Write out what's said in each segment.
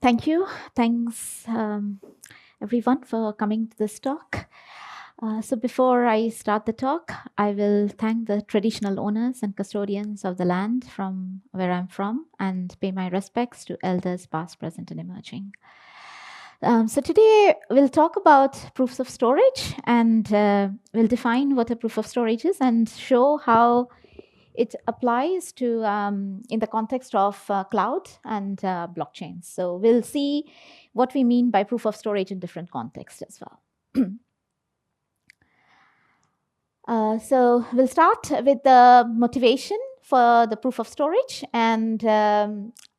Thank you. Thanks, everyone, for coming to this talk. So before I start the talk, I will thank the traditional owners and custodians of the land from where I'm from and pay my respects to elders past, present, and emerging. So today we'll talk about proofs of storage, and we'll define what a proof of storage is and show how it applies to in the context of cloud and blockchains. So we'll see what we mean by proof of storage in different contexts as well. So we'll start with the motivation for the proof of storage and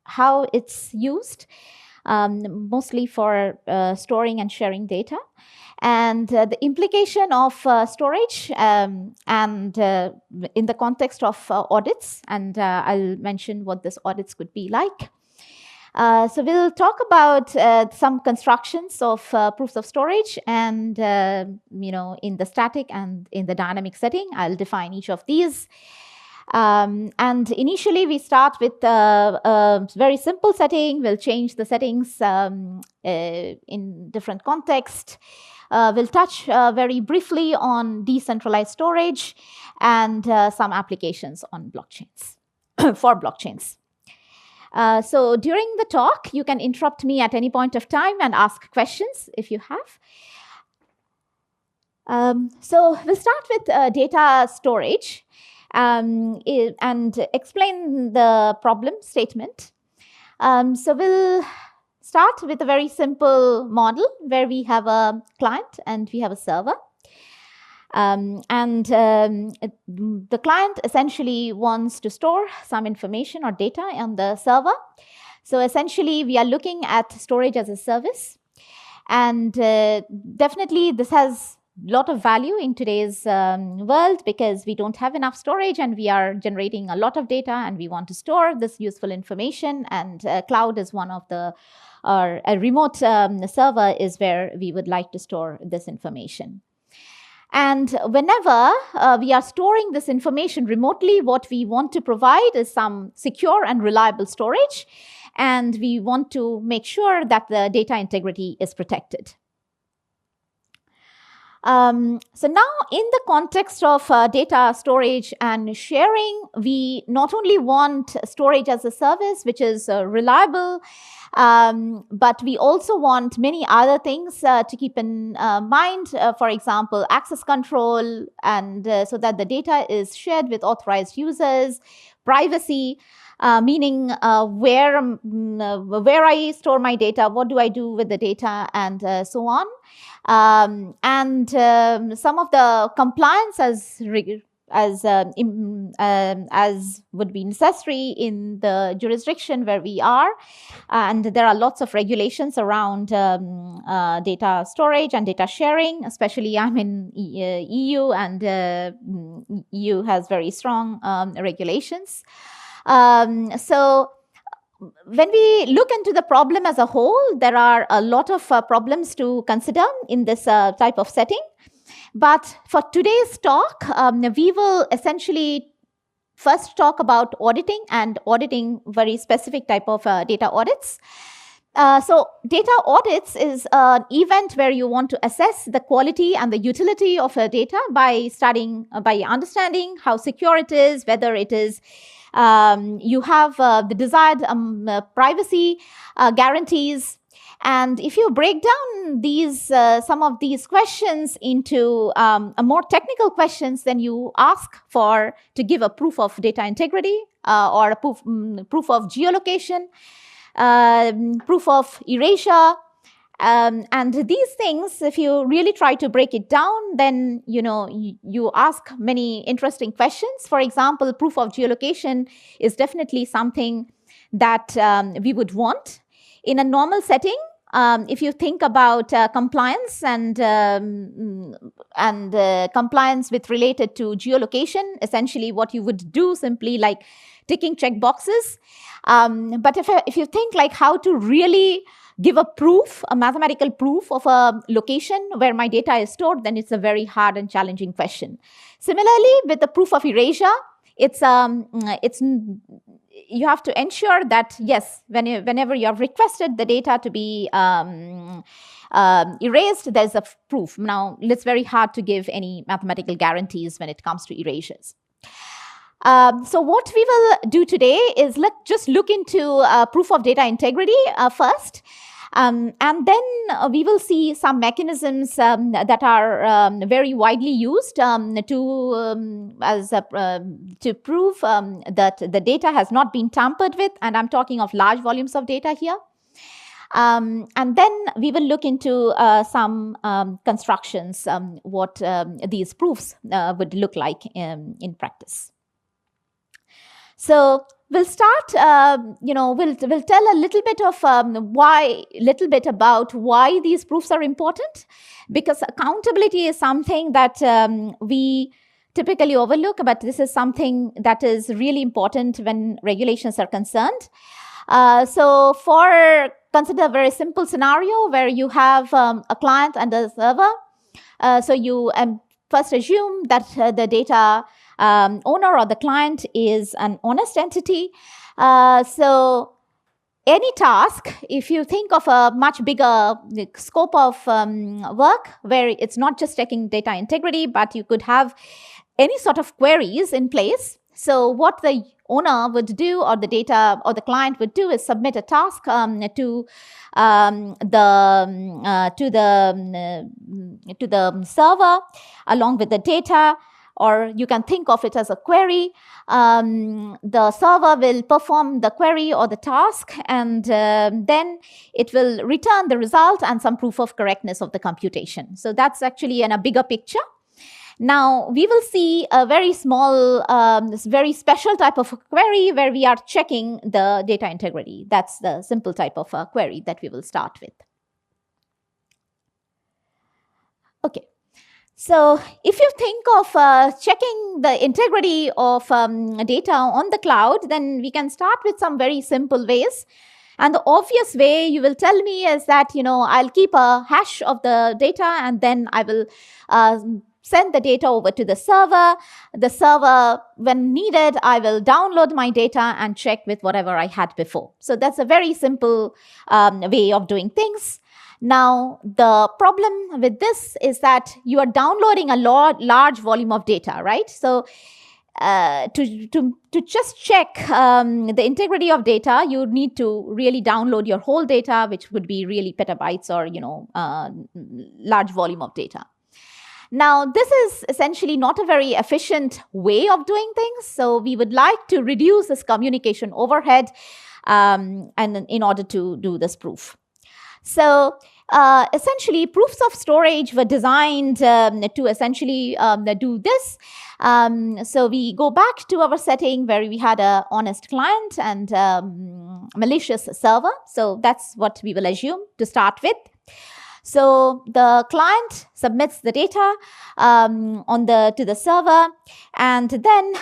how it's used, mostly for storing and sharing data, and the implication of storage and in the context of audits, and I'll mention what these audits could be like. So we'll talk about some constructions of proofs of storage, and in the static and in the dynamic setting, I'll define each of these. And initially, we start with a very simple setting. We'll change the settings in different contexts. We'll touch very briefly on decentralized storage and some applications on blockchains, for blockchains. So during the talk, you can interrupt me at any point of time and ask questions if you have. So we'll start with data storage and explain the problem statement. So we'll start with a very simple model where we have a client and we have a server. The client essentially wants to store some information or data on the server. So essentially, we are looking at storage as a service. And definitely, this has a lot of value in today's world because we don't have enough storage and we are generating a lot of data and we want to store this useful information. And cloud is one of the, or a remote server is where we would like to store this information. And whenever we are storing this information remotely, what we want to provide is some secure and reliable storage. And we want to make sure that the data integrity is protected. So now, in the context of data storage and sharing, we not only want storage as a service, which is reliable, but we also want many other things to keep in mind. For example, access control, and so that the data is shared with authorized users, privacy, meaning where I store my data, what do I do with the data, and so on. And some of the compliance as would be necessary in the jurisdiction where we are. And there are lots of regulations around data storage and data sharing, especially I'm in EU, and EU has very strong regulations. So when we look into the problem as a whole, there are a lot of problems to consider in this type of setting. But for today's talk, we will essentially first talk about auditing and auditing very specific type of data audits. So data audits is an event where you want to assess the quality and the utility of data by understanding how secure it is, whether it is you have the desired privacy guarantees. And if you break down these some of these questions into a more technical questions, then you ask to give a proof of data integrity or a proof of geolocation, proof of erasure. And these things, if you really try to break it down, then you ask many interesting questions. For example, proof of geolocation is definitely something that we would want in a normal setting. If you think about compliance and compliance with related to geolocation, essentially what you would do simply like ticking check boxes. But if you think like how to really give a proof, a mathematical proof of a location where my data is stored, then it's a very hard and challenging question. Similarly, with the proof of erasure, you have to ensure that, yes, whenever you have requested the data to be erased, there's a proof. Now, it's very hard to give any mathematical guarantees when it comes to erasures. So what we will do today is just look into proof of data integrity first. And then we will see some mechanisms that are very widely used to prove that the data has not been tampered with. And I'm talking of large volumes of data here. And then we will look into some constructions, what these proofs would look like in practice. So we'll start, we'll tell a little bit of about why these proofs are important, because accountability is something that we typically overlook, but this is something that is really important when regulations are concerned. So consider a very simple scenario where you have a client and a server. So you first assume that the data owner or the client is an honest entity. So any task, if you think of a much bigger scope of work where it's not just checking data integrity, but you could have any sort of queries in place. So what the owner would do, or the data or the client would do, is submit a task to the server along with the data. Or you can think of it as a query. The server will perform the query or the task, and then it will return the result and some proof of correctness of the computation. So that's actually in a bigger picture. Now, we will see a very small, very special type of a query where we are checking the data integrity. That's the simple type of a query that we will start with. Okay. So if you think of checking the integrity of data on the cloud, then we can start with some very simple ways. And the obvious way you will tell me is that, I'll keep a hash of the data, and then I will send the data over to the server. The server, when needed, I will download my data and check with whatever I had before. So that's a very simple way of doing things. Now, the problem with this is that you are downloading a large volume of data, right? So to just check the integrity of data, you need to really download your whole data, which would be really petabytes or, large volume of data. Now, this is essentially not a very efficient way of doing things. So we would like to reduce this communication overhead and in order to do this proof. So essentially, proofs of storage were designed to essentially do this. So we go back to our setting where we had an honest client and malicious server. So that's what we will assume to start with. So the client submits the data to the server, and then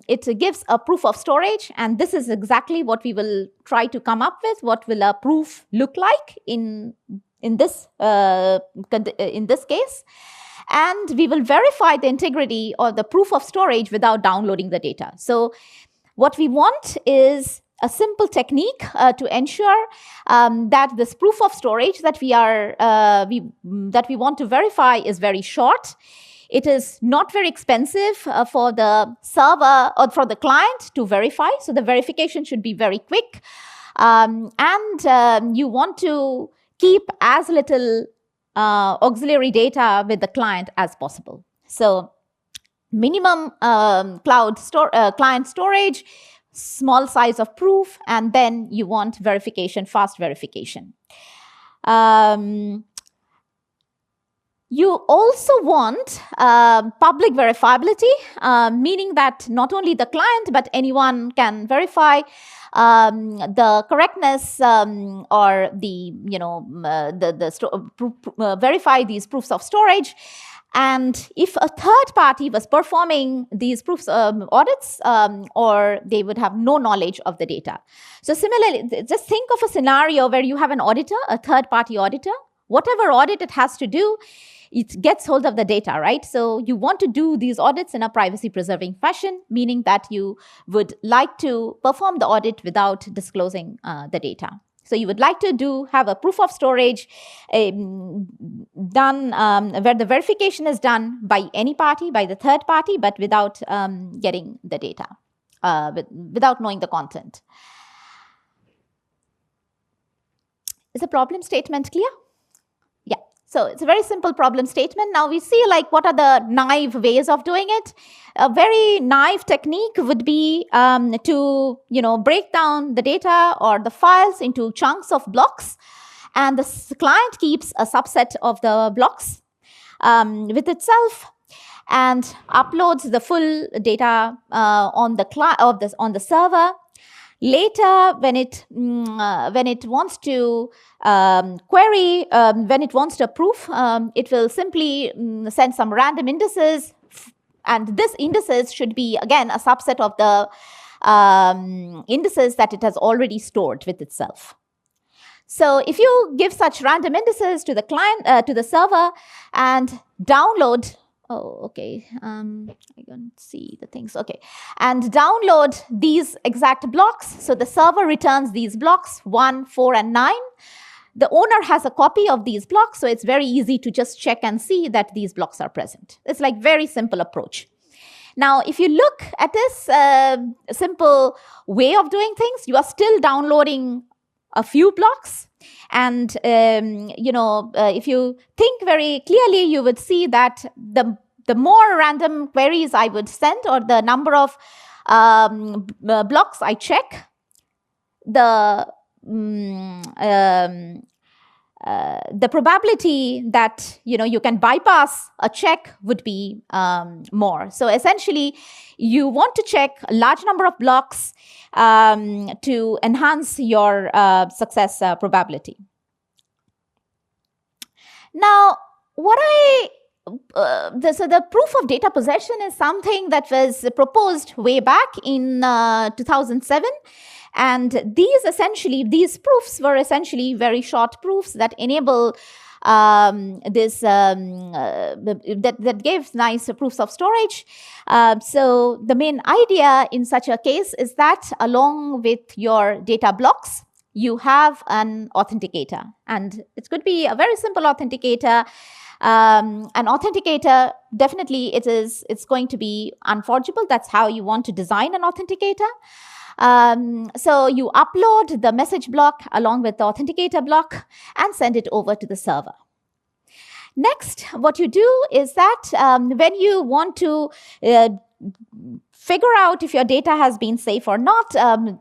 it gives a proof of storage. And this is exactly what we will try to come up with. What will a proof look like in this case? And we will verify the integrity or the proof of storage without downloading the data. So what we want is a simple technique to ensure that this proof of storage that we want to verify is very short. It is not very expensive for the server or for the client to verify. So the verification should be very quick. And you want to keep as little auxiliary data with the client as possible. So minimum client storage, small size of proof, and then you want verification, fast verification. You also want public verifiability, meaning that not only the client, but anyone can verify the correctness or verify these proofs of storage. And if a third party was performing these proofs audits, or they would have no knowledge of the data. So similarly, just think of a scenario where you have an auditor, a third party auditor, whatever audit it has to do, it gets hold of the data, right? So you want to do these audits in a privacy-preserving fashion, meaning that you would like to perform the audit without disclosing the data. So you would like to have a proof of storage done where the verification is done by any party, by the third party, but without getting the data, without knowing the content. Is the problem statement clear? Yeah. So it's a very simple problem statement. Now we see like what are the naive ways of doing it. A very naive technique would be to break down the data or the files into chunks of blocks, and the client keeps a subset of the blocks with itself and uploads the full data on the server. Later, when it wants to query, when it wants to approve, it will simply send some random indices, and this indices should be again a subset of the indices that it has already stored with itself. So if you give such random indices to the client, to the server, and download. Oh, okay. I can see the things. Okay. And download these exact blocks. So the server returns these blocks 1, 4, and 9. The owner has a copy of these blocks, so it's very easy to just check and see that these blocks are present. It's like very simple approach. Now, if you look at this simple way of doing things, you are still downloading a few blocks. And, if you think very clearly, you would see that the more random queries I would send, or the number of blocks I check, the probability that you can bypass a check would be more. So essentially, you want to check a large number of blocks to enhance your success probability. Now, so the proof of data possession is something that was proposed way back in 2007. And these proofs were essentially very short proofs that enable that gives nice proofs of storage. So the main idea in such a case is that along with your data blocks, you have an authenticator. And it could be a very simple authenticator. An authenticator, definitely it's going to be unforgeable. That's how you want to design an authenticator. So you upload the message block along with the authenticator block and send it over to the server. Next, what you do is that when you want to figure out if your data has been safe or not,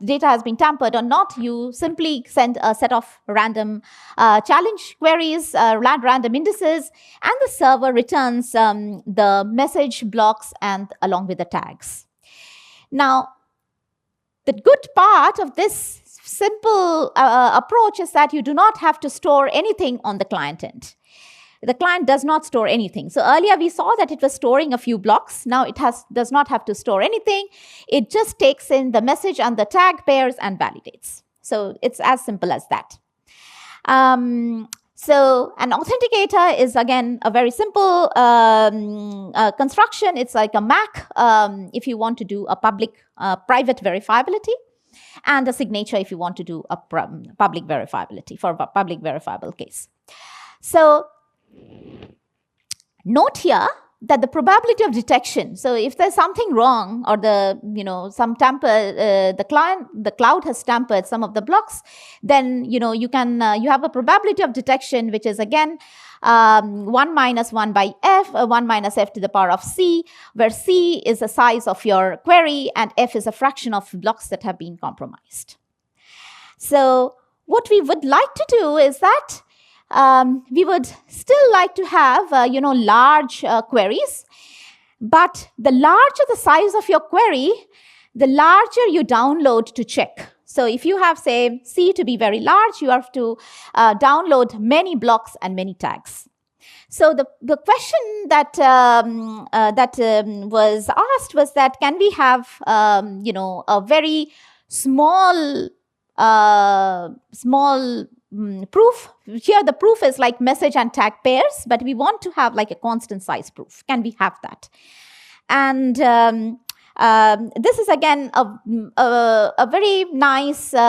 data has been tampered or not, you simply send a set of random challenge queries, random indices, and the server returns the message blocks and along with the tags. Now, the good part of this simple approach is that you do not have to store anything on the client end. The client does not store anything. So earlier we saw that it was storing a few blocks. Now it does not have to store anything. It just takes in the message and the tag pairs and validates. So it's as simple as that. So an authenticator is, again, a very simple construction. It's like a MAC if you want to do a private verifiability, and a signature if you want to do a public verifiability for a public verifiable case. So note here that the probability of detection, so if there's something wrong or some tamper, the cloud has tampered some of the blocks, then you have a probability of detection which is again 1 minus 1 by f, 1 minus f to the power of c, where c is the size of your query and f is a fraction of blocks that have been compromised. So what we would like to do is that we would still like to have, large queries, but the larger the size of your query, the larger you download to check. So if you have, say, C to be very large, you have to download many blocks and many tags. So the question that was asked was that, can we have, a very small proof. Here the proof is like message and tag pairs, but we want to have like a constant size proof. Can we have that? And this is again a very nice, there's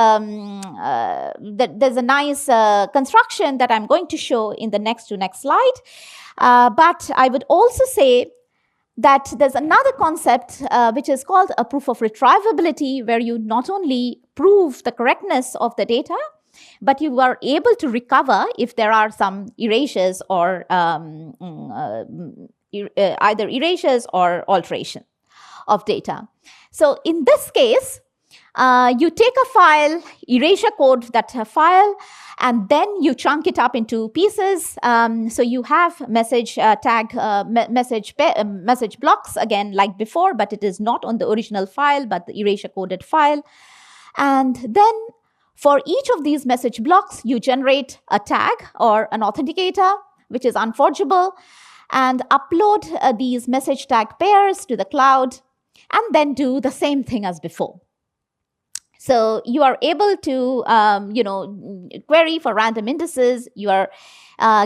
a nice construction that I'm going to show in the next slide. But I would also say that there's another concept which is called a proof of retrievability, where you not only prove the correctness of the data, but you are able to recover if there are some erasures or either erasures or alteration of data. So in this case, you take a file, erasure code that file, and then you chunk it up into pieces. So you have message message blocks again like before, but it is not on the original file, but the erasure coded file. And then for each of these message blocks, you generate a tag or an authenticator, which is unforgeable, and upload these message tag pairs to the cloud, and then do the same thing as before. So you are able to, query for random indices. You are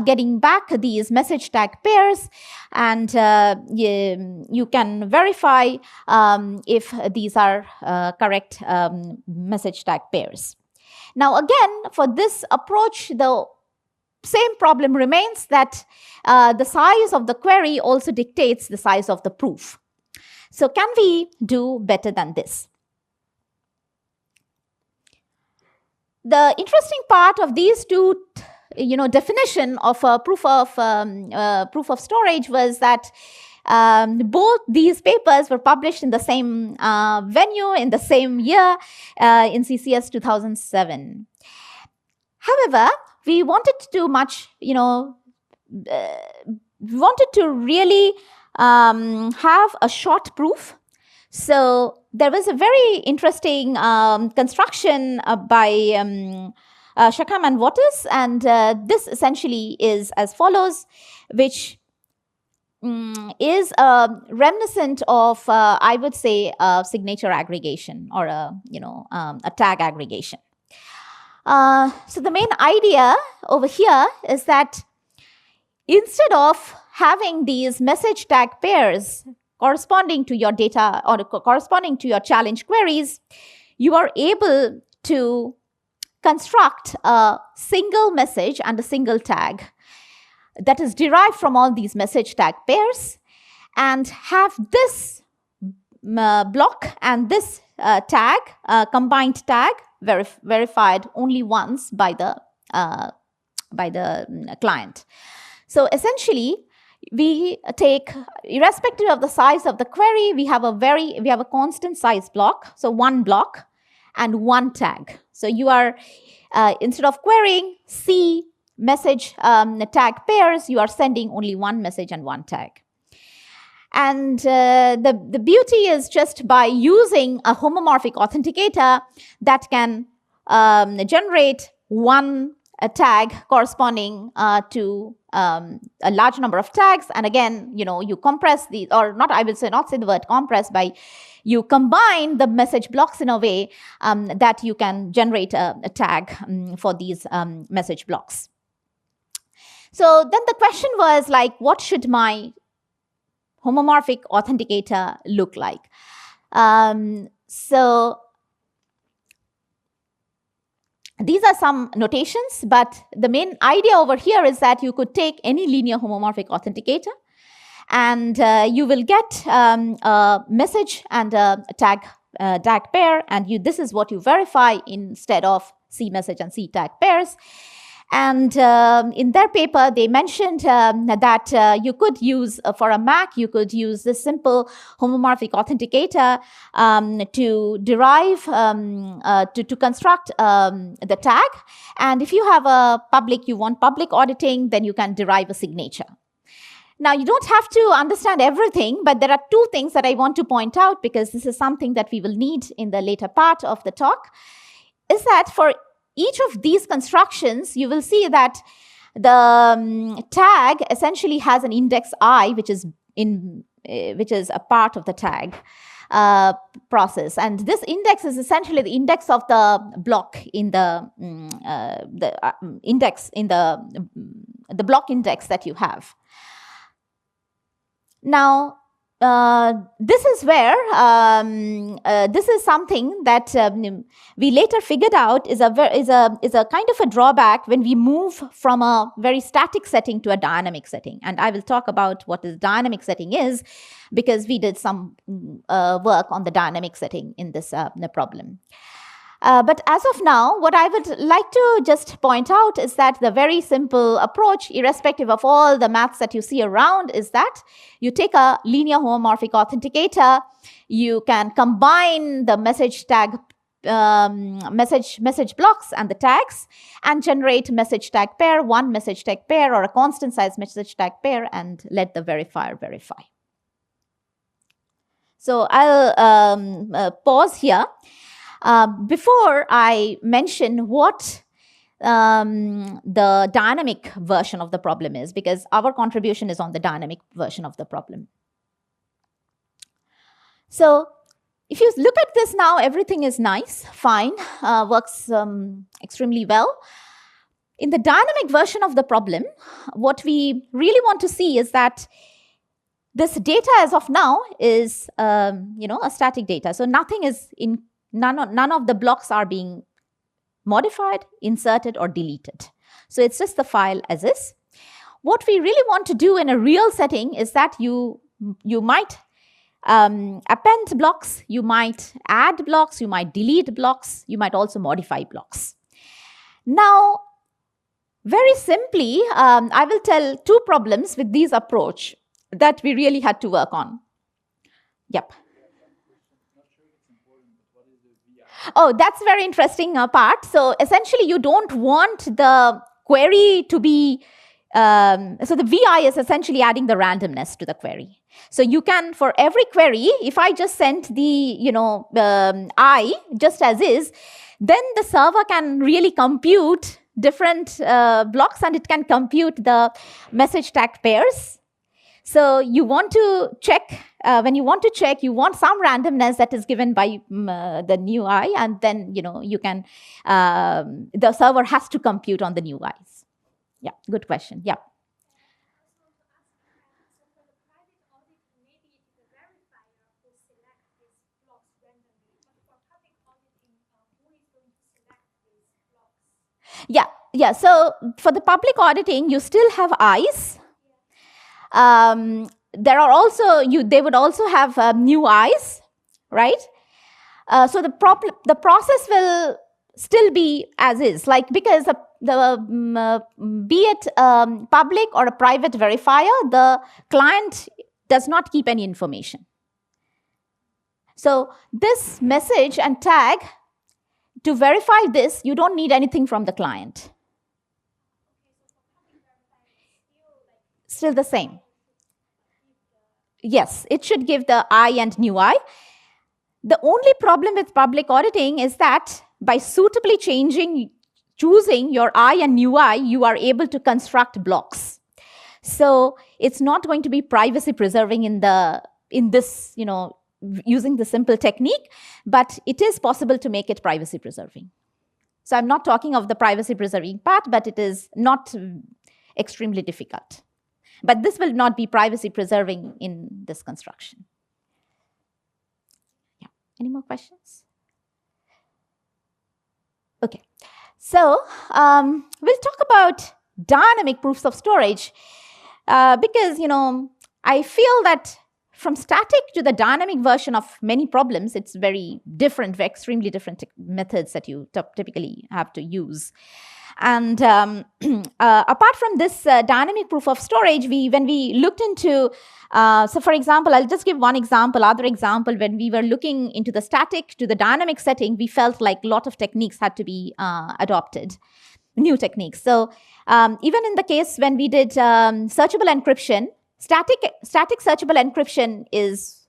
getting back these message tag pairs, and you can verify if these are correct message tag pairs. Now, again, for this approach, the same problem remains, that the size of the query also dictates the size of the proof. So can we do better than this? The interesting part of these two, definition of a proof of storage was that both these papers were published in the same venue in the same year in CCS 2007. However, we wanted to do much, we wanted to really have a short proof. So there was a very interesting construction by Shakam and Waters, and this essentially is as follows, which is reminiscent of, I would say, a signature aggregation or a tag aggregation. So the main idea over here is that instead of having these message tag pairs corresponding to your data or corresponding to your challenge queries, you are able to construct a single message and a single tag that is derived from all these message tag pairs, and have this block and this tag, combined tag, verified only once by the client. So essentially, we take, irrespective of the size of the query, we have a constant size block, so one block and one tag. So you are, instead of querying C message tag pairs, you are sending only one message and one tag. And the beauty is just by using a homomorphic authenticator that can generate one tag corresponding to a large number of tags. And again, you compress the, or not, I will say not say the word compress, by you combine the message blocks in a way that you can generate a tag for these message blocks. So then the question was like, what should my homomorphic authenticator look like? So these are some notations, but the main idea over here is that you could take any linear homomorphic authenticator, and you will get a message and a tag pair, and this is what you verify instead of C message and C tag pairs. And in their paper, they mentioned that you could use, for a Mac, you could use this simple homomorphic authenticator to derive, to construct the tag. And if you have you want public auditing, then you can derive a signature. Now, you don't have to understand everything, but there are two things that I want to point out, because this is something that we will need in the later part of the talk, is that for each of these constructions, you will see that the tag essentially has an index I, which is a part of the tag. process. And this index is essentially the index of the block in the index in the block index that you have. Now, this is where this is something that we later figured out is a kind of a drawback when we move from a very static setting to a dynamic setting. And I will talk about what this dynamic setting is, because we did some work on the dynamic setting in this problem. But as of now, what I would like to just point out is that the very simple approach, irrespective of all the maths that you see around, is that you take a linear homomorphic authenticator, you can combine the message tag message blocks and the tags, and generate message tag pair, one message tag pair, or a constant size message tag pair, and let the verifier verify. So I'll pause here. Before I mention what the dynamic version of the problem is, because our contribution is on the dynamic version of the problem. So if you look at this now, everything is nice, fine, works extremely well. In the dynamic version of the problem, what we really want to see is that this data as of now is a static data. So nothing is in none of the blocks are being modified, inserted, or deleted. So it's just the file as is. What we really want to do in a real setting is that you might append blocks, you might add blocks, you might delete blocks, you might also modify blocks. Now, very simply, I will tell two problems with this approach that we really had to work on. Yep. Oh, that's a very interesting part. So essentially, you don't want the query to be, so the VI is essentially adding the randomness to the query. So you can, for every query, if I just sent the, I just as is, then the server can really compute different blocks, and it can compute the message tag pairs. So you want to check, when you want to check, you want some randomness that is given by the new I, and then, you can, the server has to compute on the new I's. Yeah, good question. Yeah. Yeah. So for the public auditing, you still have I's. There are also, they would also have new I's, right? So the process will still be as is, like, because be it public or a private verifier, the client does not keep any information. So this message and tag, to verify this, you don't need anything from the client. Still the same. Yes, it should give the I and new I. The only problem with public auditing is that by suitably choosing your I and new I, you are able to construct blocks. So it's not going to be privacy preserving in this, using the simple technique, but it is possible to make it privacy preserving. So I'm not talking of the privacy preserving part, but it is not extremely difficult. But this will not be privacy preserving in this construction. Yeah. Any more questions? Okay. So we'll talk about dynamic proofs of storage because, I feel that from static to the dynamic version of many problems, it's very different, extremely different methods that you typically have to use. And apart from this dynamic proof of storage, when we looked into, so for example, I'll just give one example, other example, when we were looking into the static to the dynamic setting, we felt like a lot of techniques had to be adopted, new techniques. So even in the case when we did searchable encryption, static searchable encryption is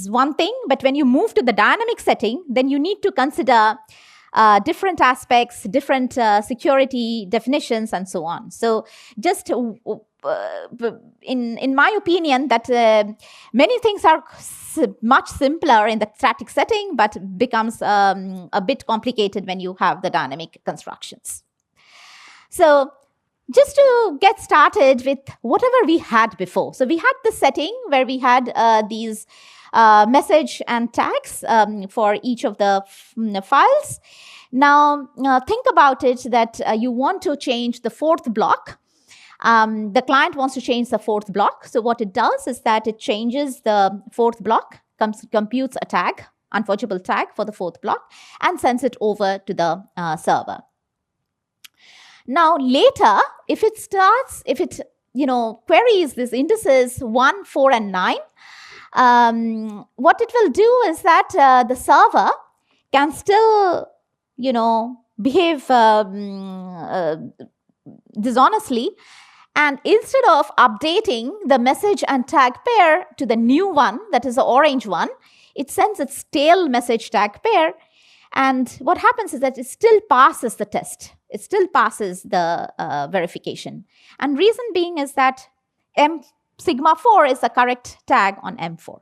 one thing, but when you move to the dynamic setting, then you need to consider different aspects, different security definitions, and so on. So just in my opinion, that many things are much simpler in the static setting, but becomes a bit complicated when you have the dynamic constructions. So just to get started with whatever we had before. So we had the setting where we had these message and tags for each of the files. Now, think about it that you want to change the fourth block. The client wants to change the fourth block. So what it does is that it changes the fourth block, computes a tag, unforgeable tag for the fourth block, and sends it over to the server. Now, later, if it queries these indices 1, 4, and 9, what it will do is that the server can still, behave dishonestly, and instead of updating the message and tag pair to the new one, that is the orange one, it sends its stale message tag pair. And what happens is that it still passes the test. It still passes the verification. And reason being is that M sigma 4 is the correct tag on M4.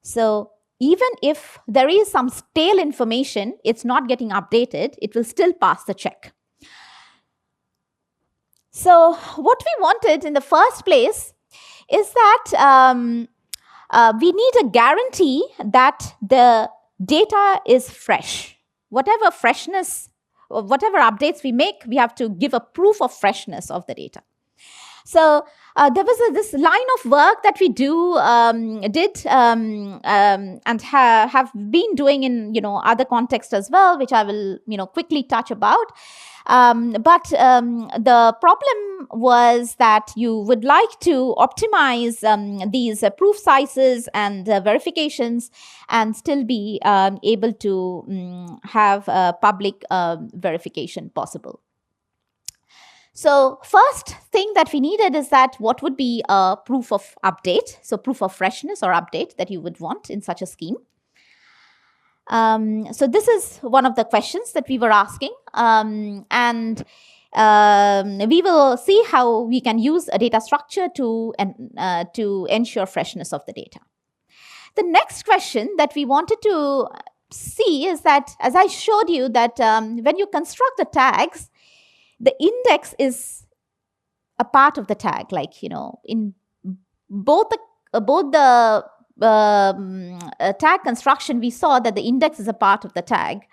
So even if there is some stale information, it's not getting updated, it will still pass the check. So what we wanted in the first place is that we need a guarantee that the data is fresh. Whatever freshness, whatever updates we make, we have to give a proof of freshness of the data. So there was this line of work that we and have been doing in other contexts as well, which I will quickly touch about. But the problem was that you would like to optimize these proof sizes and verifications and still be able to have public verification possible. So first thing that we needed is that what would be a proof of update, so proof of freshness or update that you would want in such a scheme. So this is one of the questions that we were asking, and we will see how we can use a data structure to ensure freshness of the data. The next question that we wanted to see is that, as I showed you, that when you construct the tags, the index is a part of the tag. Like, in both the tag construction, we saw that the index is a part of the tag.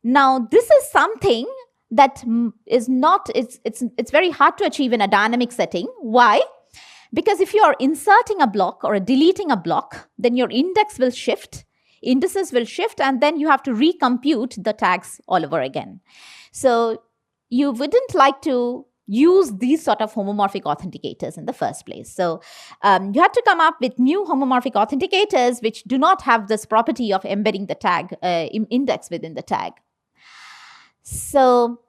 Now, this is something that is not, it's very hard to achieve in a dynamic setting. Why? Because if you are inserting a block or deleting a block, then your index will shift, indices will shift, and then you have to recompute the tags all over again. So you wouldn't like to use these sort of homomorphic authenticators in the first place. So you have to come up with new homomorphic authenticators which do not have this property of embedding the tag index within the tag. So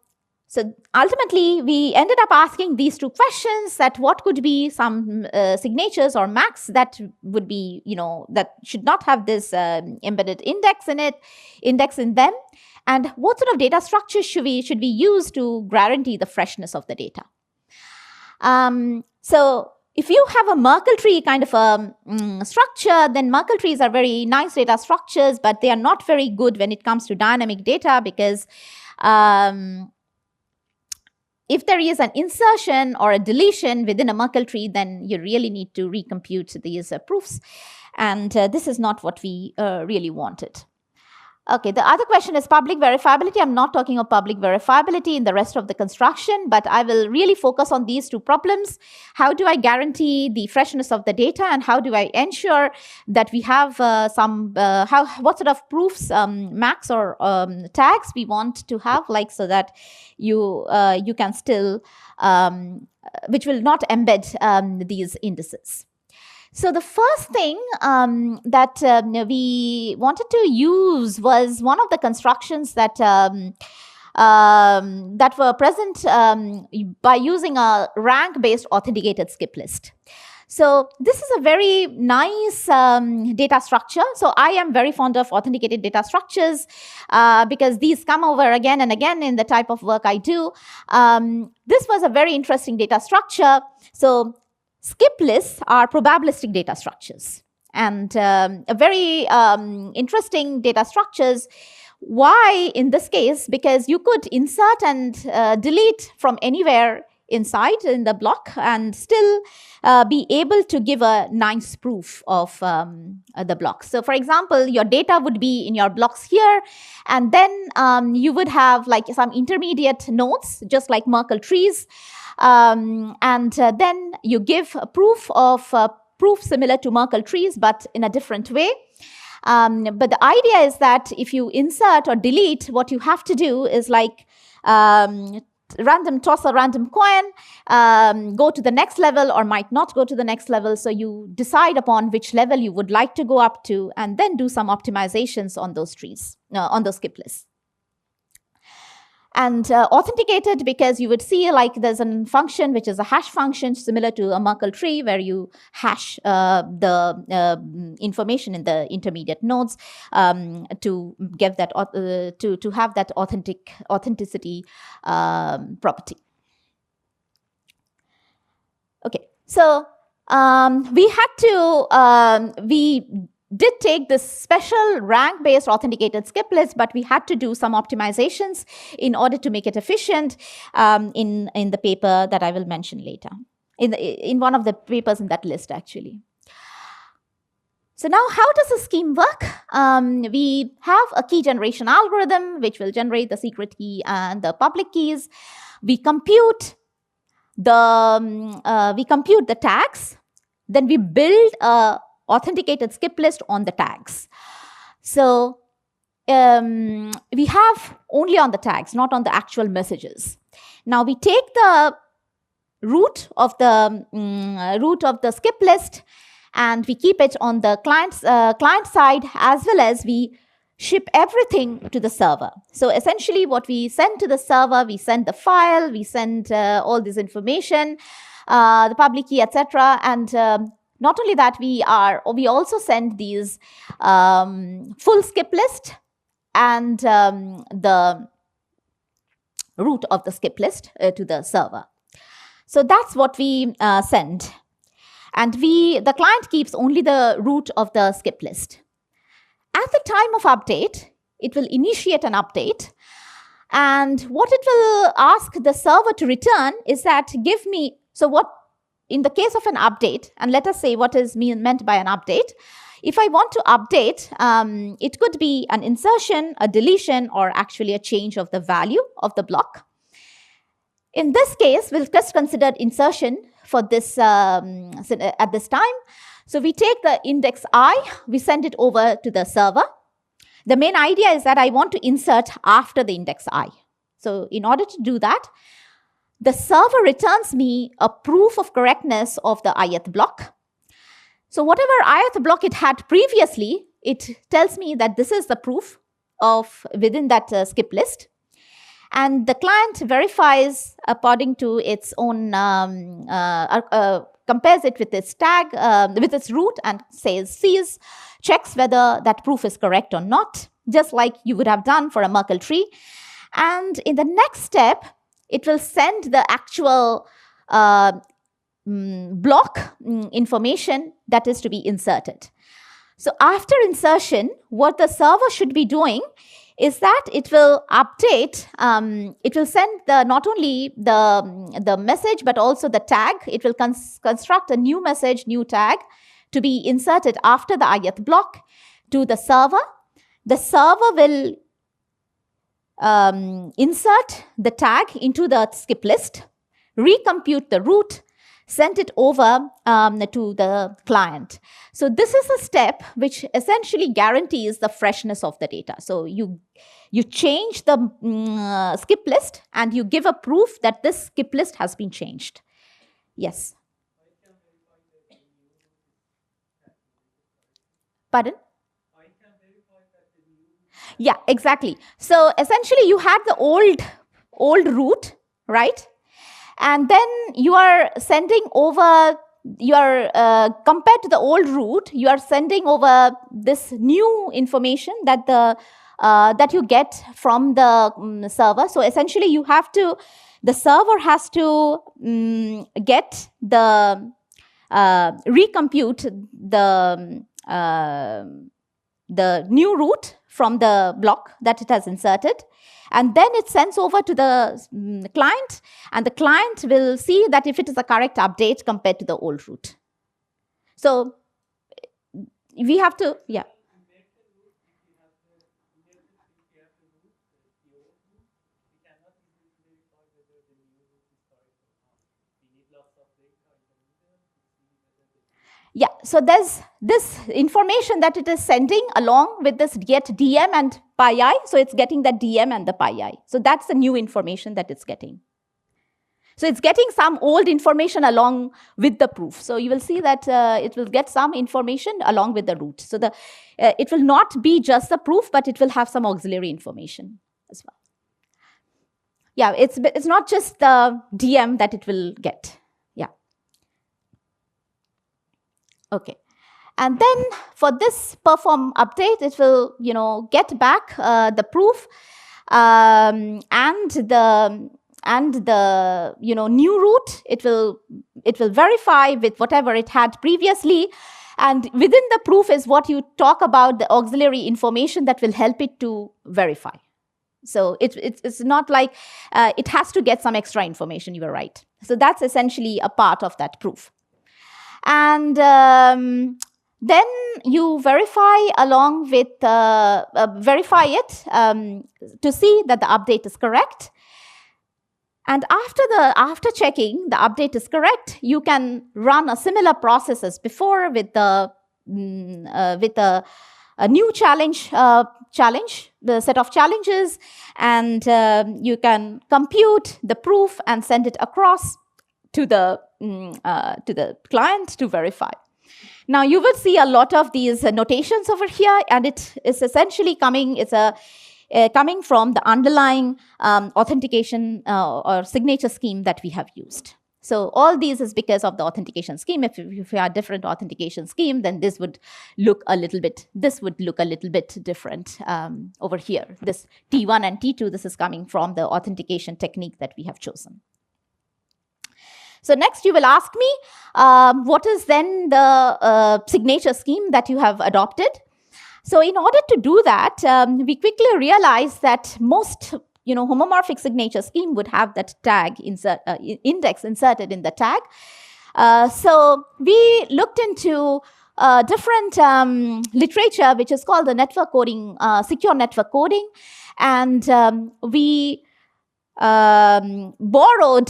ultimately, we ended up asking these two questions: that what could be some signatures or MACs that would be, that should not have this embedded index in them, and what sort of data structure should we use to guarantee the freshness of the data. So if you have a Merkle tree kind of a structure, then Merkle trees are very nice data structures, but they are not very good when it comes to dynamic data, because if there is an insertion or a deletion within a Merkle tree, then you really need to recompute these proofs. And this is not what we really wanted. Okay, the other question is public verifiability. I'm not talking of public verifiability in the rest of the construction, but I will really focus on these two problems. How do I guarantee the freshness of the data, and how do I ensure that we have what sort of proofs, MACs or tags we want to have, like, so that you can still, which will not embed these indices. So the first thing that we wanted to use was one of the constructions that were present by using a rank-based authenticated skip list. So this is a very nice data structure. So I am very fond of authenticated data structures because these come over again and again in the type of work I do. This was a very interesting data structure. So skip lists are probabilistic data structures, and a very interesting data structures. Why in this case? Because you could insert and delete from anywhere inside in the block and still be able to give a nice proof of the block. So for example, your data would be in your blocks here, and then you would have like some intermediate nodes, just like Merkle trees, and then you give a proof of proof similar to Merkle trees, but in a different way. But the idea is that if you insert or delete, what you have to do is like random toss a random coin, go to the next level or might not go to the next level. So you decide upon which level you would like to go up to and then do some optimizations on those trees, on those skip lists. And authenticated, because you would see like there's a function which is a hash function similar to a Merkle tree where you hash the information in the intermediate nodes to give that to have that authenticity property. Okay, so we did take this special rank-based authenticated skip list, but we had to do some optimizations in order to make it efficient in the paper that I will mention later, in one of the papers in that list, actually. So now how does the scheme work? We have a key generation algorithm, which will generate the secret key and the public keys. We compute the tags. Then we build a authenticated skip list on the tags. So we have only on the tags, not on the actual messages. Now we take the root of the skip list and we keep it on the client side, as well as we ship everything to the server. So essentially what we send to the server, we send the file, we send all this information, the public key, etc. And not only that, we also send these full skip list and the root of the skip list to the server. So that's what we send. And the client keeps only the root of the skip list. At the time of update, it will initiate an update. And what it will ask the server to return is that give me, so what, in the case of an update, and let us say what is meant by an update, if I want to update, it could be an insertion, a deletion, or actually a change of the value of the block. In this case, we'll just consider insertion for this at this time. So we take the index I, we send it over to the server. The main idea is that I want to insert after the index I. So in order to do that, the server returns me a proof of correctness of the ith block. So whatever ith block it had previously, it tells me that this is the proof of within that skip list. And the client verifies according to its own, compares it with its tag, with its root, and sees, checks whether that proof is correct or not, just like you would have done for a Merkle tree. And in the next step, it will send the actual block information that is to be inserted. So after insertion, what the server should be doing is that it will update, it will send not only the message, but also the tag. It will construct a new message, new tag to be inserted after the ith block to the server. The server will insert the tag into the skip list, recompute the root, send it over to the client. So this is a step which essentially guarantees the freshness of the data. So you change the skip list and you give a proof that this skip list has been changed. Yes. Pardon? Yeah, exactly. So essentially you had the old root, right? And then you are sending over compared to the old route, you are sending over this new information that that you get from the server. So essentially, the server has to get the recompute the new route from the block that it has inserted, and then it sends over to the client, and the client will see that if it is a correct update compared to the old route. So we have to, yeah. Yeah, so there's this information that it is sending along with this get DM and PI. So it's getting the DM and the PI. So that's the new information that it's getting. So it's getting some old information along with the proof. So you will see that it will get some information along with the root. So it will not be just the proof, but it will have some auxiliary information as well. Yeah, it's not just the DM that it will get. Okay, and then for this perform update, it will get back the proof and the new route. It will verify with whatever it had previously, and within the proof is what you talk about, the auxiliary information that will help it to verify. So it's not like it has to get some extra information. You were right. So that's essentially a part of that proof. And then you verify along with verify it to see that the update is correct. And after checking the update is correct, you can run a similar process as before with a new challenge, the set of challenges, and you can compute the proof and send it across to the client to verify. Now you will see a lot of these notations over here, and it is essentially coming from the underlying authentication or signature scheme that we have used. So all these is because of the authentication scheme. If you had different authentication scheme, then this would look a little bit different over here. This T1 and T2, this is coming from the authentication technique that we have chosen. So next you will ask me, what is then the signature scheme that you have adopted? So in order to do that, we quickly realized that most homomorphic signature scheme would have that tag index inserted in the tag. So we looked into different literature, which is called the network coding, secure network coding, and we borrowed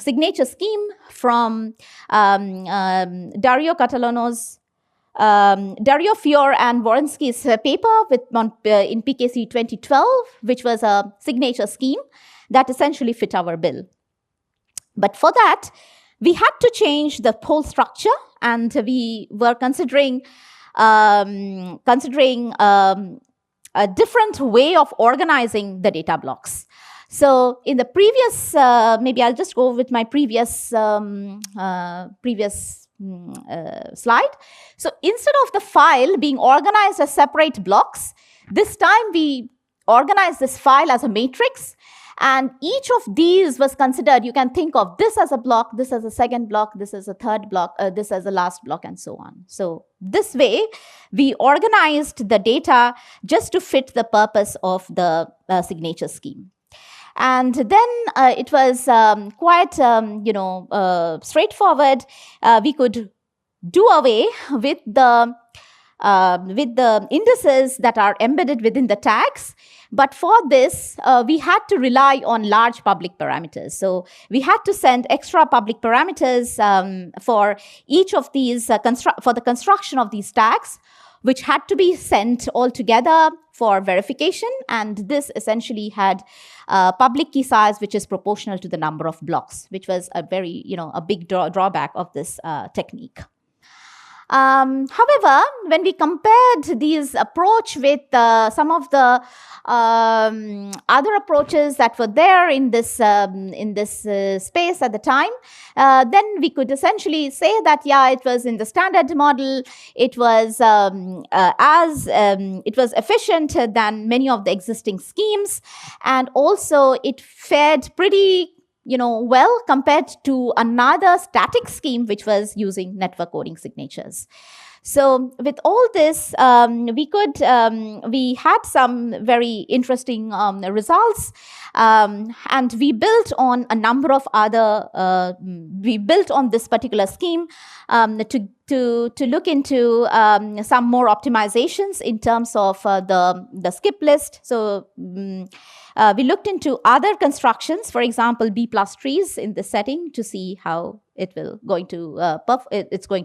signature scheme from Dario Catalano's, Dario Fior and Woronsky's paper in PKC 2012, which was a signature scheme that essentially fit our bill. But for that, we had to change the whole structure, and we were considering a different way of organizing the data blocks. So in the previous, maybe I'll just go with my previous slide. So instead of the file being organized as separate blocks, this time we organized this file as a matrix, and each of these was considered, you can think of this as a block, this as a second block, this as a third block, this as a last block, and so on. So this way, we organized the data just to fit the purpose of the signature scheme. And then it was quite, straightforward. We could do away with the indices that are embedded within the tags. But for this, we had to rely on large public parameters. So we had to send extra public parameters for each of these, for the construction of these tags, which had to be sent all together for verification. And this essentially had public key size, which is proportional to the number of blocks, which was a very, a big drawback of this technique. However, when we compared these approach with some of the other approaches that were there in this space at the time, then we could essentially say that it was in the standard model. It was it was efficient than many of the existing schemes, and also it fared pretty well compared to another static scheme which was using network coding signatures. So with all this, we had some very interesting results, and we built on a number of other, we built on this particular scheme to look into some more optimizations in terms of the skip list. So we looked into other constructions, for example, B+ trees in this setting, to see how it's going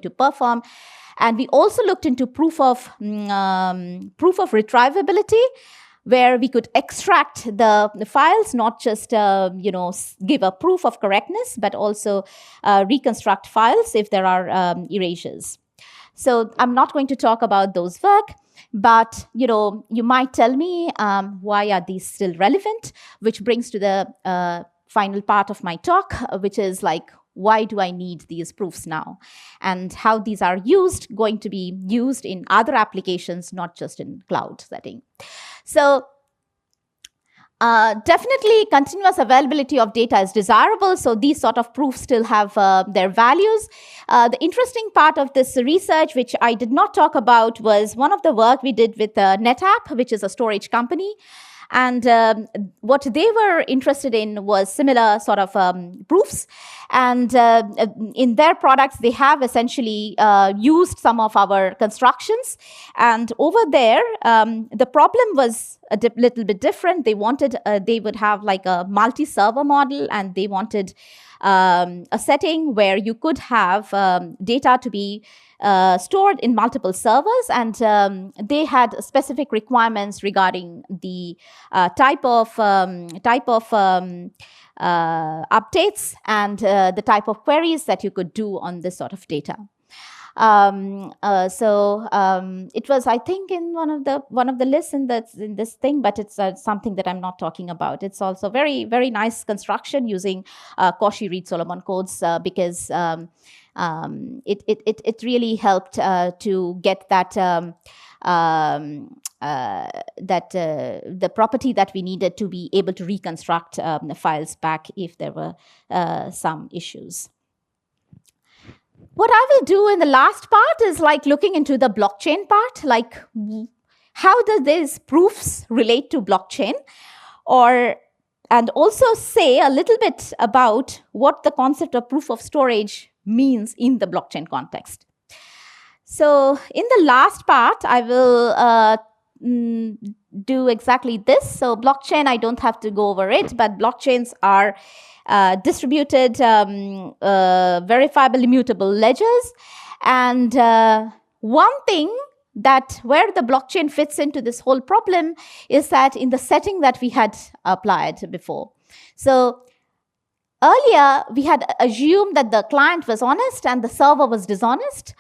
to perform. And we also looked into proof of retrievability, where we could extract the files, not just give a proof of correctness, but also reconstruct files if there are erasures. So I'm not going to talk about those work, but you might tell me why are these still relevant, which brings to the final part of my talk, which is like, why do I need these proofs now, and how these are going to be used in other applications, not just in cloud setting. So definitely continuous availability of data is desirable. So these sort of proofs still have their values. The interesting part of this research, which I did not talk about, was one of the work we did with NetApp, which is a storage company. And what they were interested in was similar sort of proofs. And in their products, they have essentially used some of our constructions. And over there, the problem was a little bit different. They wanted, they would have like a multi-server model, and they wanted a setting where you could have data to be stored in multiple servers, and they had specific requirements regarding the type of updates and the type of queries that you could do on this sort of data. It was, I think, in one of the lists in this thing, but it's something that I'm not talking about. It's also very, very nice construction using Cauchy Reed-Solomon codes, because it really helped to get that the property that we needed to be able to reconstruct the files back if there were some issues. What I will do in the last part is like looking into the blockchain part, like how do these proofs relate to blockchain, and also say a little bit about what the concept of proof of storage means in the blockchain context. So in the last part, I will do exactly this. So blockchain, I don't have to go over it, but blockchains are distributed, verifiable, immutable ledgers. And one thing that where the blockchain fits into this whole problem is that in the setting that we had applied before. So earlier, we had assumed that the client was honest and the server was dishonest.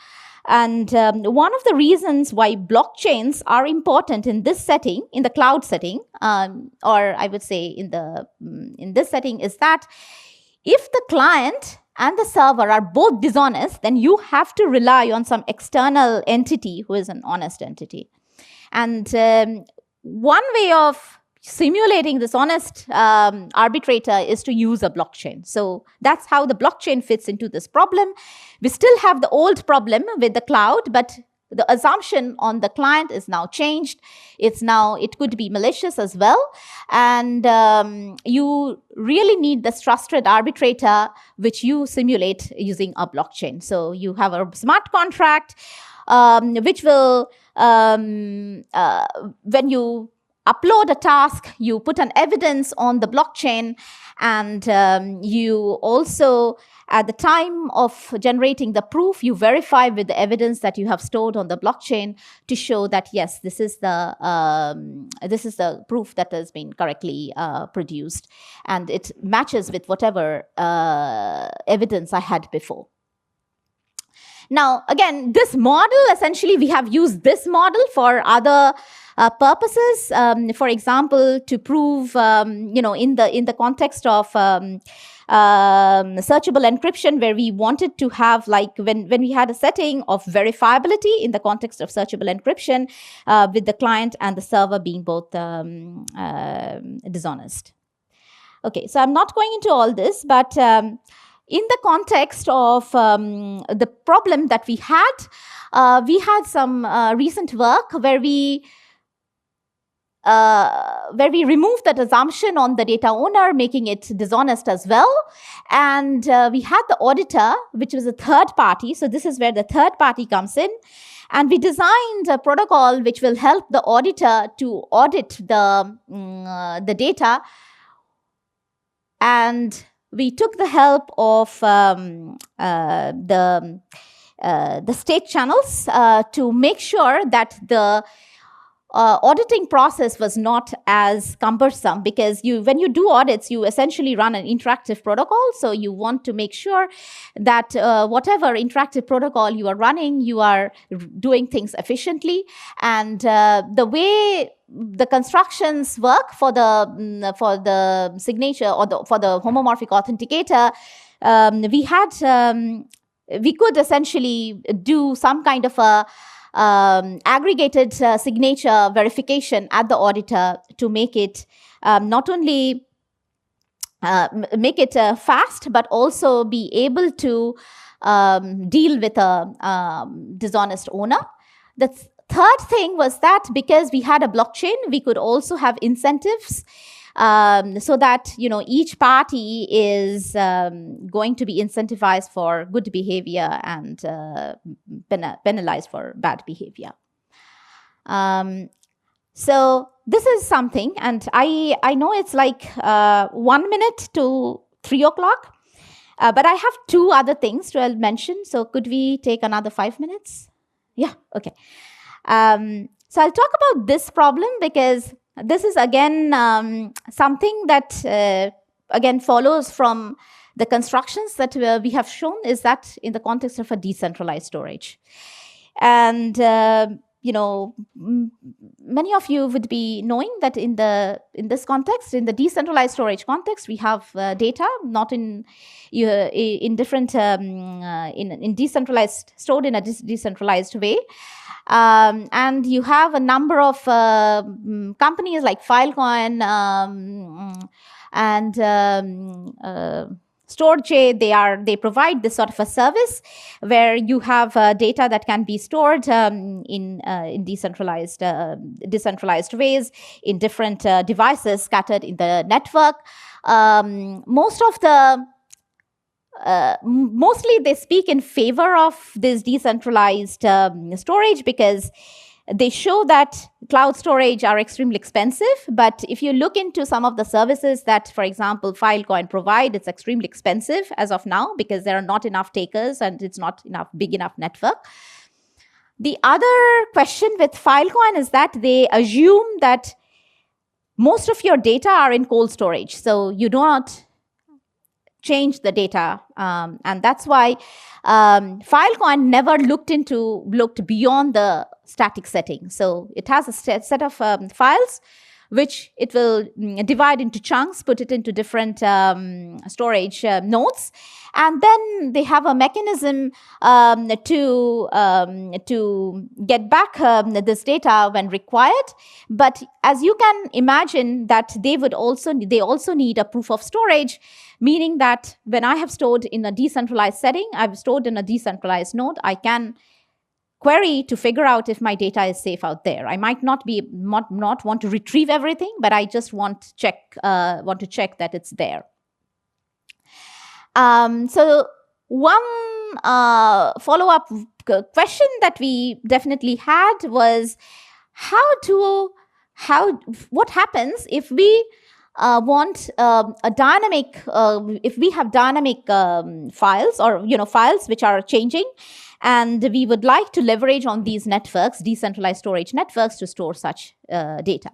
And one of the reasons why blockchains are important in this setting, in the cloud setting, or I would say in this setting, is that if the client and the server are both dishonest, then you have to rely on some external entity who is an honest entity. And one way of simulating this honest arbitrator is to use a blockchain. So that's how the blockchain fits into this problem. We still have the old problem with the cloud, but the assumption on the client is now changed. It could be malicious as well. And you really need this trusted arbitrator, which you simulate using a blockchain. So you have a smart contract, which will, when you upload a task, you put an evidence on the blockchain, and you also, at the time of generating the proof, you verify with the evidence that you have stored on the blockchain to show that, yes, this is the proof that has been correctly produced, and it matches with whatever evidence I had before. Now, again, this model, essentially, we have used this model for other purposes. For example, to prove, in the context of searchable encryption, where we wanted to have, like, when we had a setting of verifiability in the context of searchable encryption, with the client and the server being both dishonest. Okay, so I'm not going into all this, but in the context of the problem that we had some recent work where we removed that assumption on the data owner, making it dishonest as well. And we had the auditor, which was a third party. So this is where the third party comes in. And we designed a protocol which will help the auditor to audit the data. And we took the help of the state channels to make sure that the auditing process was not as cumbersome, because when you do audits, you essentially run an interactive protocol. So you want to make sure that whatever interactive protocol you are running, you are doing things efficiently. And the way the constructions work for the signature or for the homomorphic authenticator, we could essentially do some kind of a aggregated signature verification at the auditor to make it not only make it fast, but also be able to deal with a dishonest owner. The third thing was that because we had a blockchain, we could also have incentives so that each party is going to be incentivized for good behavior and penalized for bad behavior. So this is something, and I know it's like 1 minute to 3 o'clock, but I have two other things to mention. So could we take another 5 minutes? Yeah, okay. So I'll talk about this problem because this is again something that again follows from the constructions that we have shown, is that in the context of a decentralized storage. And many of you would be knowing that in this context, in the decentralized storage context, we have data not in different in decentralized, stored in a decentralized way. And you have a number of companies like Filecoin and StoredJ. They provide this sort of a service where you have data that can be stored in decentralized ways in different devices scattered in the network. Mostly they speak in favor of this decentralized storage because they show that cloud storage are extremely expensive. But if you look into some of the services that, for example, Filecoin provide, it's extremely expensive as of now because there are not enough takers and it's not big enough network. The other question with Filecoin is that they assume that most of your data are in cold storage. So you do not change the data. And that's why Filecoin never looked beyond the static setting. So it has a set of files which it will divide into chunks, put it into different storage nodes. And then they have a mechanism to get back this data when required. But as you can imagine, that they also need a proof of storage, meaning that when I have stored in a decentralized setting, I've stored in a decentralized node, I can query to figure out if my data is safe out there. I might not want to retrieve everything, but I just want to check that it's there. So one follow-up question that we definitely had was what happens if we want a dynamic, if we have dynamic files or files which are changing, and we would like to leverage on these networks, decentralized storage networks, to store such data.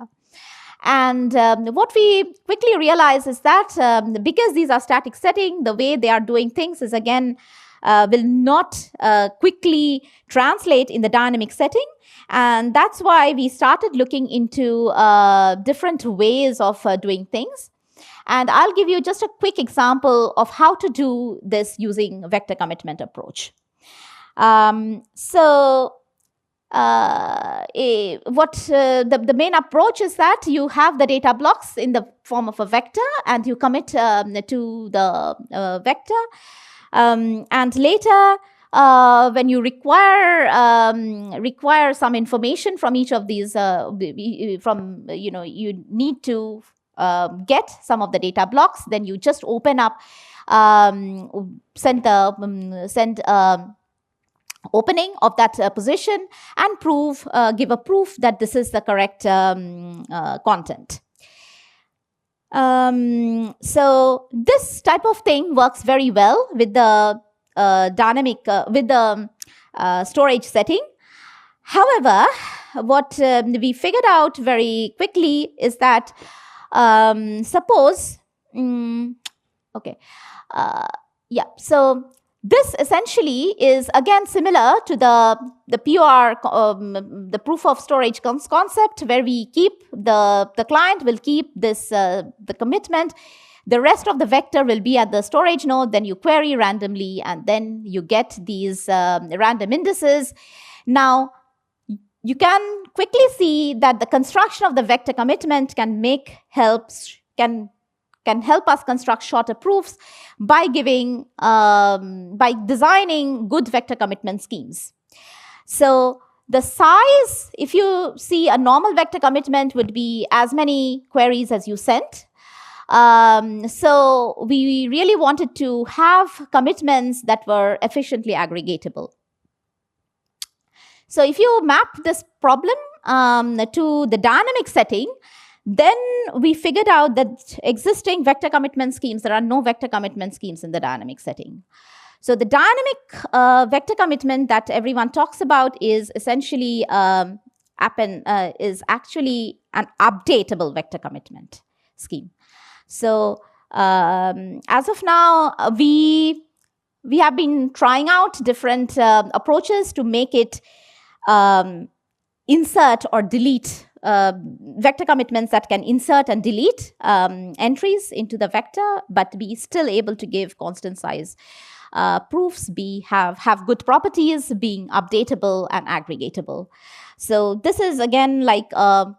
And what we quickly realize is that because these are static setting, the way they are doing things is again will not quickly translate in the dynamic setting. And that's why we started looking into different ways of doing things. And I'll give you just a quick example of how to do this using vector commitment approach. The main approach is that you have the data blocks in the form of a vector, and you commit to the vector. And later, when you require some information from each of these, you need to get some of the data blocks. Then you just open up, send opening of that position and give a proof that this is the correct content. So this type of thing works very well with the storage setting. However, what we figured out very quickly is that so this essentially is again similar to the POR, the proof of storage concept, where we keep the client will keep this the commitment. The rest of the vector will be at the storage node. Then you query randomly, and then you get these random indices. Now, you can quickly see that the construction of the vector commitment can help us construct shorter proofs by designing good vector commitment schemes. So the size, if you see a normal vector commitment, would be as many queries as you sent. So we really wanted to have commitments that were efficiently aggregatable. So if you map this problem to the dynamic setting, then we figured out that existing vector commitment schemes, there are no vector commitment schemes in the dynamic setting. So the dynamic vector commitment that everyone talks about is essentially is actually an updatable vector commitment scheme. So as of now, we have been trying out different approaches to make it insert or delete vector commitments that can insert and delete entries into the vector, but be still able to give constant size proofs, have good properties, being updatable and aggregatable. So this is again like work,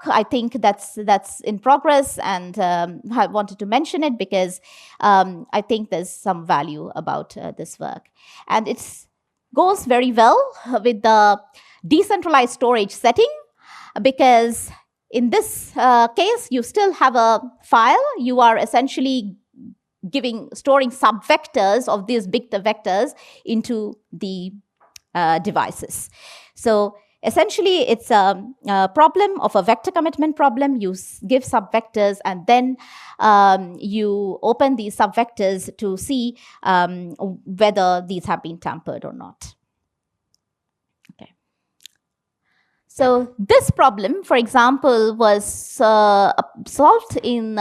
I think that's in progress, and I wanted to mention it because I think there's some value about this work, and it goes very well with the decentralized storage setting, because in this case you still have a file. You are essentially storing subvectors of these big vectors into the devices. So essentially it's a problem of a vector commitment problem. You give subvectors, and then you open these subvectors to see whether these have been tampered or not. Okay. So this problem, for example, was solved in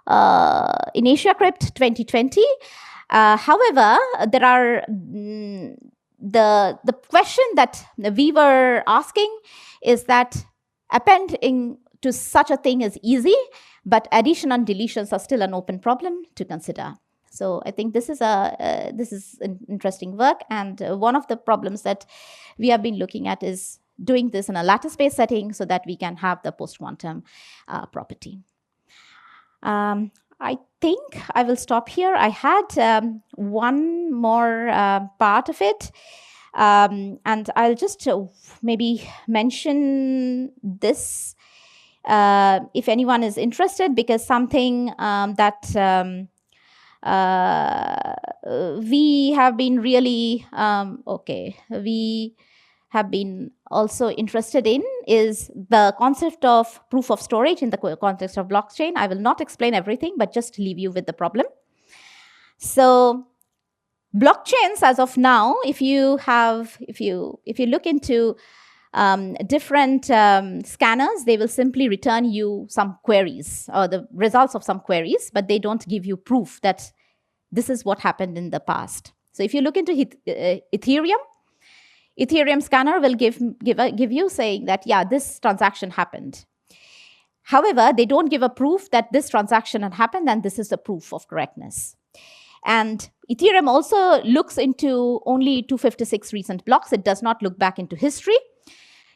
AsiaCrypt 2020. However, there are the question that we were asking is that appending to such a thing is easy, but addition and deletions are still an open problem to consider. So I think this is an interesting work, and one of the problems that we have been looking at is doing this in a lattice-based setting so that we can have the post-quantum property. I think I will stop here. I had one more part of it, and I'll just maybe mention this if anyone is interested, because something that we have been really, we have been also interested in is the concept of proof of storage in the context of blockchain. I will not explain everything, but just leave you with the problem. So blockchains as of now, if you look into different scanners, they will simply return you some queries or the results of some queries, but they don't give you proof that this is what happened in the past. So if you look into Ethereum scanner will give you saying that, yeah, this transaction happened. However, they don't give a proof that this transaction had happened and this is the proof of correctness. And Ethereum also looks into only 256 recent blocks. It does not look back into history.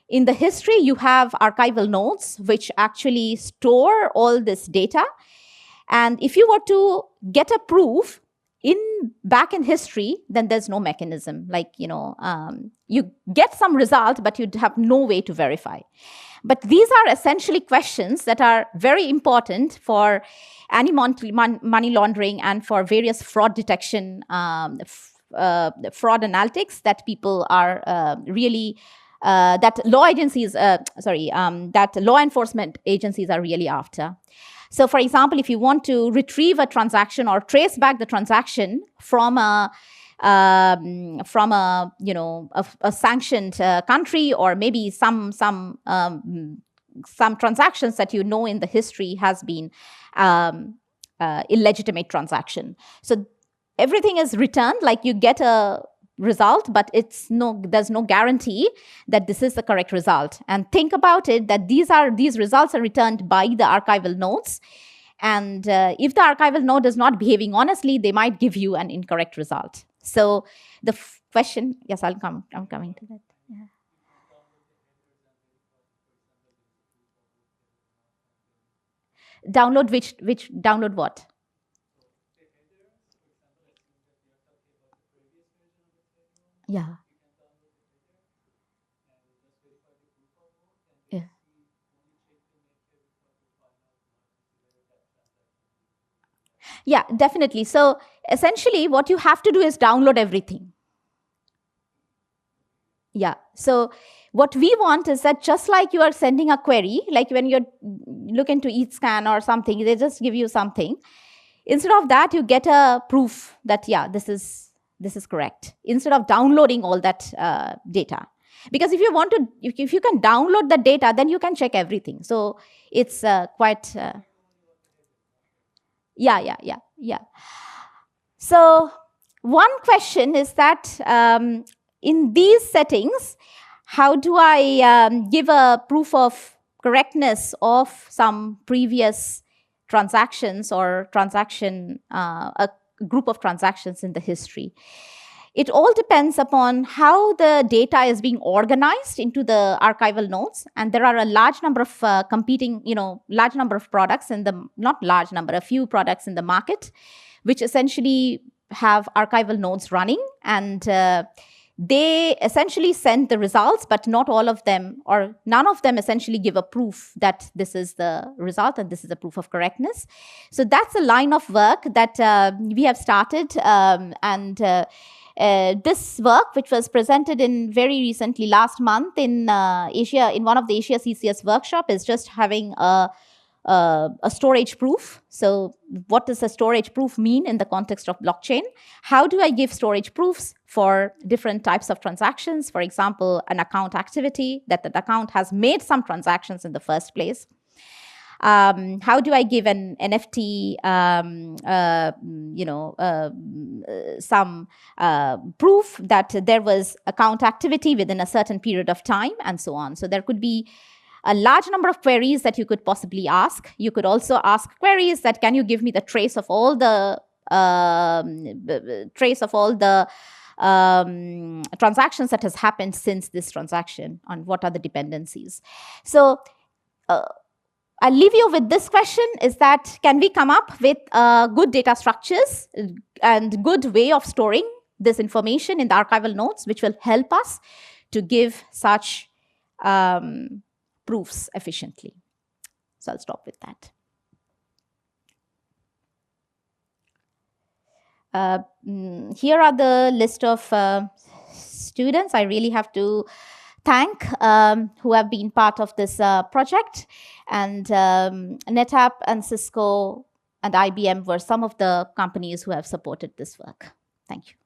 In the history, you have archival nodes, which actually store all this data. And if you were to get a proof back in history, then there's no mechanism. Like, you get some result, but you'd have no way to verify. But these are essentially questions that are very important for anti-money laundering and for various fraud detection, fraud analytics that people are really, that law enforcement agencies are really after. So, for example, if you want to retrieve a transaction or trace back the transaction from a sanctioned country, or maybe some transactions that in the history has been illegitimate transaction. So everything is returned, like you get a result, but there's no guarantee that this is the correct result. And think about it, that these results are returned by the archival nodes. And if the archival node is not behaving honestly, they might give you an incorrect result. So the question, yes, I'm coming to that. Yeah. Download download what? Yeah. Yeah. Yeah, definitely. So essentially what you have to do is download everything. Yeah. So what we want is that just like you are sending a query, like when you're looking to ETHScan or something, they just give you something. Instead of that, you get a proof that, yeah, this is correct, instead of downloading all that data. Because if you can download the data, then you can check everything. So it's quite, yeah. So one question is that in these settings, how do I give a proof of correctness of some previous transactions or a group of transactions in the history? It all depends upon how the data is being organized into the archival nodes. And there are a large number of large number of products a few products in the market, which essentially have archival nodes running. And they essentially send the results, but not all of them, or none of them essentially give a proof that this is the result and this is a proof of correctness. So that's a line of work that we have started. This work, which was presented very recently last month in Asia, in one of the Asia CCS workshop, is just having a storage proof. So what does a storage proof mean in the context of blockchain? How do I give storage proofs for different types of transactions? For example, an account activity, that the account has made some transactions in the first place. How do I give an NFT, some proof that there was account activity within a certain period of time, and so on. So there could be a large number of queries that you could possibly ask. You could also ask queries that, can you give me the trace of all the transactions that has happened since this transaction, and what are the dependencies? So I'll leave you with this question, is that can we come up with good data structures and good way of storing this information in the archival nodes, which will help us to give such proofs efficiently? So I'll stop with that. Here are the list of students I really have to thank who have been part of this project. And NetApp and Cisco and IBM were some of the companies who have supported this work. Thank you.